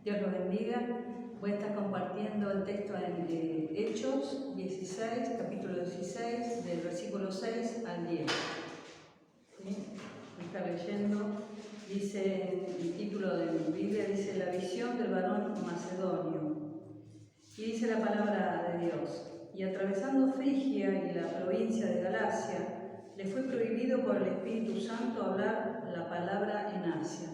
Dios los bendiga. Voy a estar compartiendo el texto en Hechos 16, capítulo 16, del versículo 6 al 10. ¿Sí? Está leyendo, dice, el título de mi Biblia dice La visión del varón macedonio. Y dice la palabra de Dios: y atravesando Frigia y la provincia de Galacia, le fue prohibido por el Espíritu Santo hablar la palabra en Asia.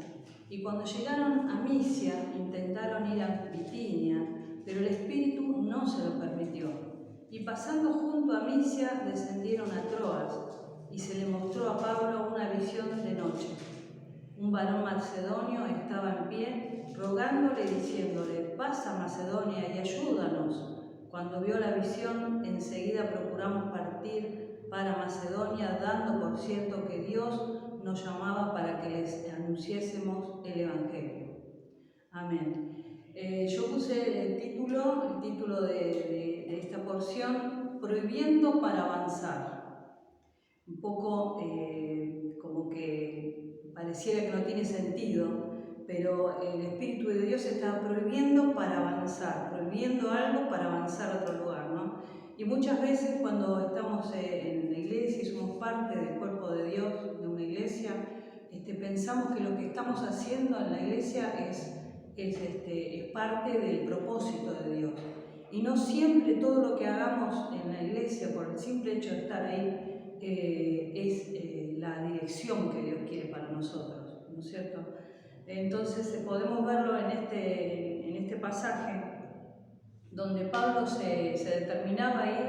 Y cuando llegaron a Misia, intentaron ir a Bitinia, pero el Espíritu no se lo permitió. Y pasando junto a Misia, descendieron a Troas, y se le mostró a Pablo una visión de noche. Un varón macedonio estaba en pie, rogándole y diciéndole: pasa Macedonia y ayúdanos. Cuando vio la visión, enseguida procuramos partir para Macedonia, dando por cierto que Dios nos llamaba para que les anunciésemos el Evangelio. Amén. Yo puse el título de esta porción: prohibiendo para avanzar. Un poco como que pareciera que no tiene sentido, pero el Espíritu de Dios está prohibiendo para avanzar, prohibiendo algo para avanzar a otro lugar, ¿no? Y muchas veces cuando estamos en la iglesia y somos parte del cuerpo de Dios, de una iglesia, pensamos que lo que estamos haciendo en la iglesia es parte del propósito de Dios. Y no siempre todo lo que hagamos en la iglesia, por el simple hecho de estar ahí, es la dirección que Dios quiere para nosotros, ¿no es cierto? Entonces podemos verlo en este pasaje, donde Pablo se determinaba a ir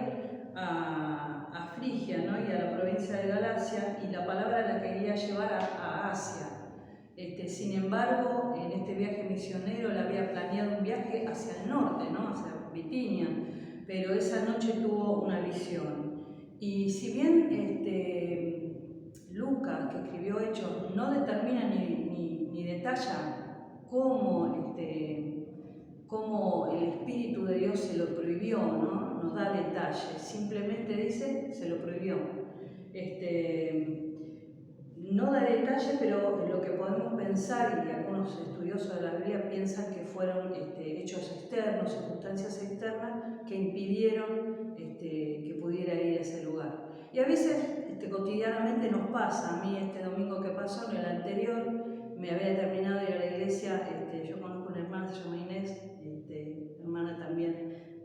a Frigia, ¿no? Y a la provincia de Galacia, y la palabra la quería llevar a Asia. Sin embargo, en este viaje misionero él había planeado un viaje hacia el norte, ¿no? Hacia Bitinia, pero esa noche tuvo una visión. Y si bien Lucas, que escribió Hechos, no determina ni detalla cómo el Espíritu de Dios se lo prohibió, ¿no? Nos da detalles, simplemente dice se lo prohibió. No da detalle, pero lo que podemos pensar, y algunos estudiosos de la Biblia piensan que fueron hechos externos, circunstancias externas que impidieron que pudiera ir a ese lugar. Y a veces cotidianamente nos pasa. A mí este domingo que pasó, en el anterior, me había terminado de ir a la iglesia. Yo conozco una hermana, se llama Inés, hermana también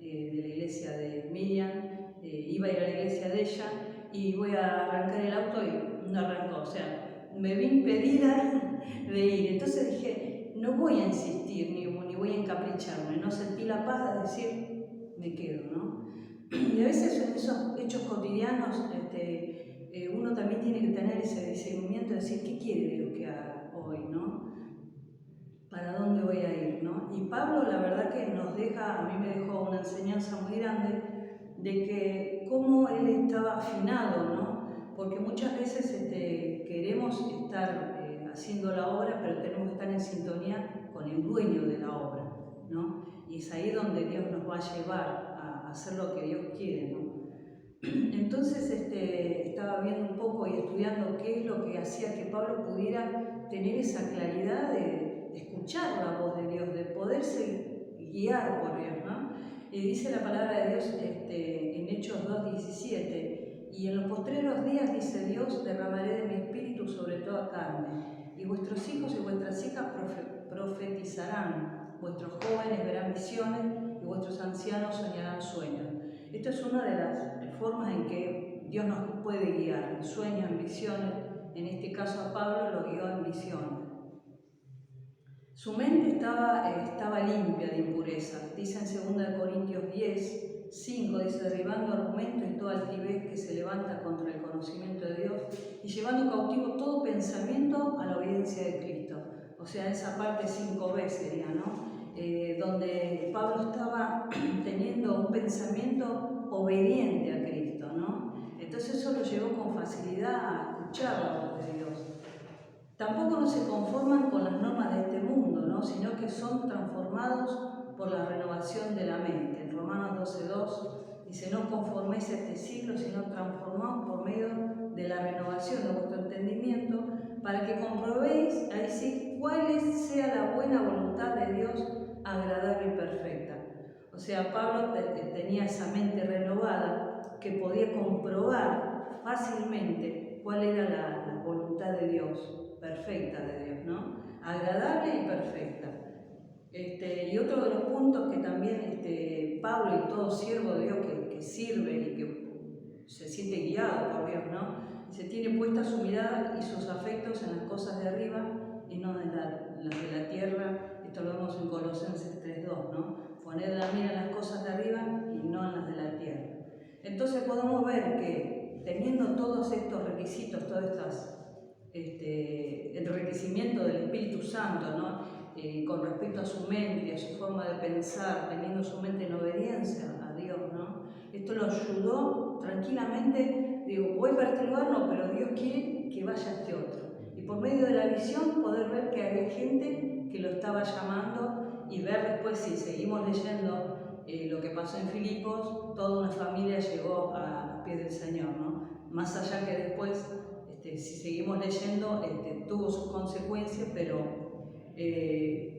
de la iglesia de Miriam. Iba a ir a la iglesia de ella y voy a arrancar el auto y no arrancó, o sea, me vi impedida de ir. Entonces dije, no voy a insistir ni voy a encapricharme, no sentí la paz de decir, me quedo, ¿no? Y a veces en esos hechos cotidianos uno también tiene que tener ese discernimiento de decir, ¿qué quiere Dios que haga hoy, no? ¿Para dónde voy a ir, no? Y Pablo, la verdad que nos deja, a mí me dejó una enseñanza muy grande de que cómo él estaba afinado, ¿no? Porque muchas veces queremos estar haciendo la obra, pero tenemos que estar en sintonía con el dueño de la obra, ¿no? Y es ahí donde Dios nos va a llevar a hacer lo que Dios quiere, ¿no? Entonces estaba viendo un poco y estudiando qué es lo que hacía que Pablo pudiera tener esa claridad de escuchar la voz de Dios, de poderse guiar por Dios, ¿no? Y dice la palabra de Dios en Hechos 2:17: y en los postreros días, dice Dios, derramaré de mi espíritu sobre toda carne, y vuestros hijos y vuestras hijas profetizarán, vuestros jóvenes verán visiones y vuestros ancianos soñarán sueños. Esto es una de las formas en que Dios nos puede guiar, en sueños, en visiones. En este caso a Pablo lo guió en visiones. Su mente estaba limpia de impureza. Dice en 2 Corintios 10:5, dice: derribando argumentos y toda altivez que se levanta contra el conocimiento de Dios, y llevando cautivo todo pensamiento a la obediencia de Cristo. O sea, esa parte 5b sería, ¿no? Donde Pablo estaba teniendo un pensamiento obediente a Cristo, ¿no? Entonces eso lo llevó con facilidad a escuchar la voz de Dios. Tampoco no se conforman con las normas de este mundo, ¿no? Sino que son transformados por la renovación de la mente. En Romanos 12:2 dice: no conforméis a este siglo, sino transformados por medio de la renovación de vuestro entendimiento, para que comprobéis, ahí sí, cuál sea la buena voluntad de Dios, agradable y perfecta. O sea, Pablo tenía esa mente renovada que podía comprobar fácilmente cuál era la voluntad de Dios, perfecta de Dios, ¿no? Agradable y perfecta. Y otro de los puntos que también Pablo y todo siervo de Dios que sirve y que se siente guiado por Dios, ¿no? Se tiene puesta su mirada y sus afectos en las cosas de arriba y no en las de la tierra. Esto lo vemos en Colosenses 3:2, ¿no? Poner la mira en las cosas de arriba y no en las de la tierra. Entonces podemos ver que teniendo todos estos requisitos, todos el requerimiento del Espíritu Santo, ¿no? Con respecto a su mente, a su forma de pensar, teniendo su mente en obediencia a Dios, ¿no? Esto lo ayudó tranquilamente, digo, voy para este lugar, no, pero Dios quiere que vaya a este otro. Y por medio de la visión poder ver que había gente que lo estaba llamando y ver después, si seguimos leyendo lo que pasó en Filipos, toda una familia llegó a los pies del Señor, ¿no? Más allá que después, si seguimos leyendo, tuvo sus consecuencias, pero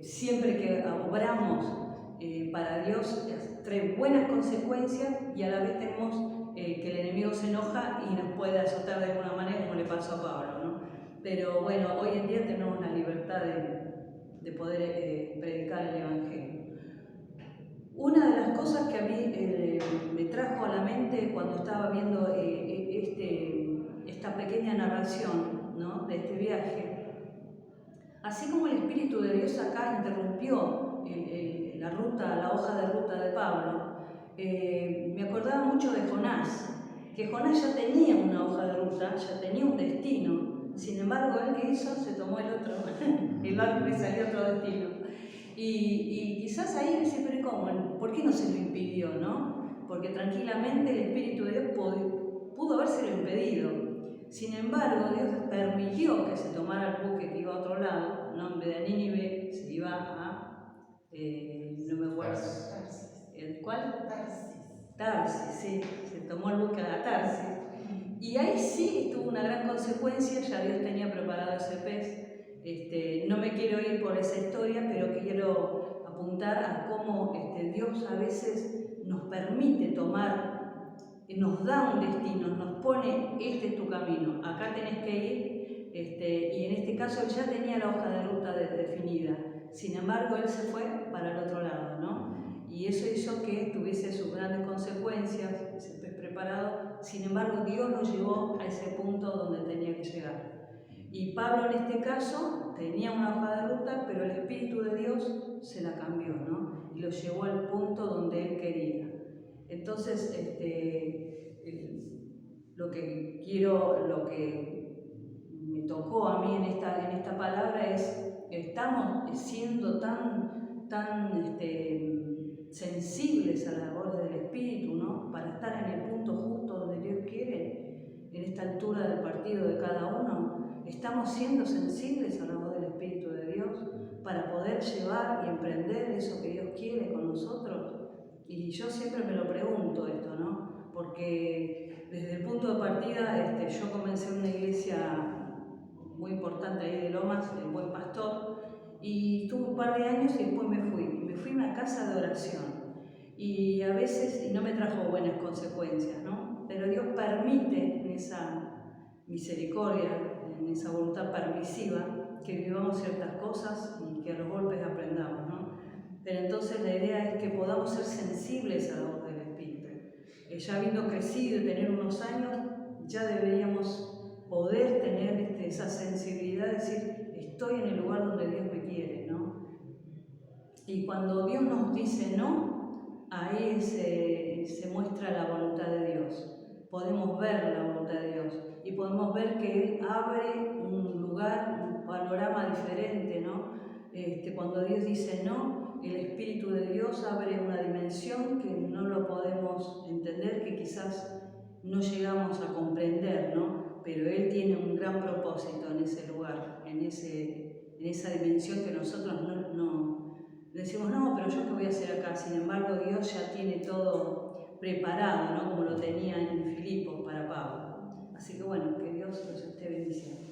siempre que obramos para Dios trae buenas consecuencias y a la vez tenemos que el enemigo se enoja y nos puede azotar de alguna manera como le pasó a Pablo, ¿no? Pero bueno, hoy en día tenemos la libertad de poder predicar el Evangelio. Una de las cosas que a mí me trajo a la mente cuando estaba viendo esta pequeña narración, ¿no? De este viaje, así como el Espíritu de Dios acá interrumpió la hoja de ruta de Pablo, me acordaba mucho de Jonás, que Jonás ya tenía una hoja de ruta, ya tenía un destino. Sin embargo, él que hizo, se tomó el otro, el barco que salió a otro destino. Y quizás ahí dice, pero ¿cómo? ¿Por qué no se lo impidió, no? Porque tranquilamente el Espíritu de Dios pudo habérselo impedido. Sin embargo, Dios permitió que se tomara el buque que iba a otro lado, ¿no? En vez de Nínive, se iba a, no me acuerdo. Tarsis. ¿Cuál? Tarsis. Tarsis, sí, se tomó el buque a Tarsis. Y ahí sí tuvo una gran consecuencia, ya Dios tenía preparado ese pez. No me quiero ir por esa historia, pero quiero apuntar a cómo Dios a veces nos permite tomar, nos da un destino, nos pone, este es tu camino, acá tenés que ir, y en este caso él ya tenía la hoja de ruta definida. Sin embargo, él se fue para el otro lado, ¿no? Y eso hizo que tuviese sus grandes consecuencias, ese pez preparado. Sin embargo, Dios lo llevó a ese punto donde tenía que llegar. Y Pablo en este caso tenía una hoja de ruta, pero el Espíritu de Dios se la cambió, ¿no? Y lo llevó al punto donde él quería. Entonces, lo que me tocó a mí en esta palabra es, estamos siendo tan sensibles a la voz del Espíritu, ¿no? Para estar en el punto justo donde Dios quiere, en esta altura del partido de cada uno. Estamos siendo sensibles a la voz del Espíritu de Dios para poder llevar y emprender eso que Dios quiere con nosotros. Y yo siempre me lo pregunto esto, ¿no? Porque desde el punto de partida, yo comencé en una iglesia muy importante ahí de Lomas, el Buen Pastor, y estuve un par de años y después me fui a una casa de oración. Y a veces, y no me trajo buenas consecuencias, ¿no? Pero Dios permite en esa misericordia, en esa voluntad permisiva, que vivamos ciertas cosas y que a los golpes aprendamos, ¿no? Pero entonces la idea es que podamos ser sensibles a la voz del Espíritu. Ya habiendo crecido y tener unos años, ya deberíamos poder tener esa sensibilidad de decir, estoy en el lugar donde Dios me quiere, ¿no? Y cuando Dios nos dice no, ahí se muestra la voluntad de Dios. Podemos ver la voluntad de Dios y podemos ver que Él abre un lugar, un panorama diferente, ¿no? Cuando Dios dice no, el Espíritu de Dios abre una dimensión que no lo podemos entender, que quizás no llegamos a comprender, ¿no? Pero Él tiene un gran propósito en ese lugar, en esa dimensión que nosotros no decimos, no, pero yo qué voy a hacer acá. Sin embargo, Dios ya tiene todo preparado, ¿no? Como lo tenía en Filipos para Pablo. Así que bueno, que Dios los esté bendiciendo.